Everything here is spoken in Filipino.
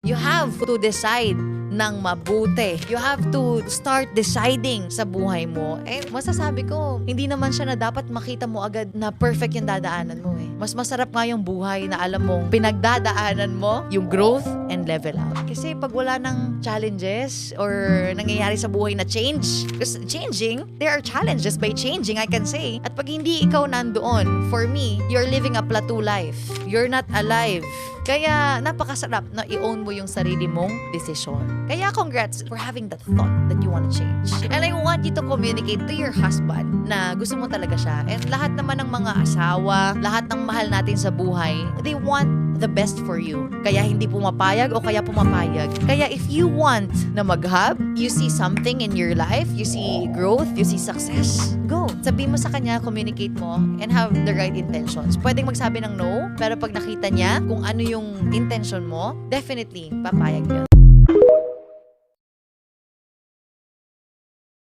You have to decide ng mabuti. You have to start deciding sa buhay mo. Masasabi ko, hindi naman siya na dapat makita mo agad na perfect yung dadaanan mo eh. Mas masarap nga yung buhay na alam mong pinagdadaanan mo yung growth and level up. Kasi pag wala ng challenges or nangyayari sa buhay na change, because changing, there are challenges by changing, I can say. At pag hindi ikaw nandoon, for me, you're living a plateau life. You're not alive. Kaya napakasarap na i-own mo yung sarili mong desisyon. Kaya congrats for having that thought that you want to change. And I want you to communicate to your husband na gusto mo talaga siya. And lahat naman ng mga asawa, lahat ng mahal natin sa buhay, they want the best for you. Kaya hindi pumapayag o kaya pumapayag. Kaya if you want na mag-hub, you see something in your life, you see growth, you see success, go. Sabihin mo sa kanya, communicate mo, and have the right intentions. Pwedeng magsabi ng no, pero pag nakita niya kung ano yung intention mo, definitely papayag yun.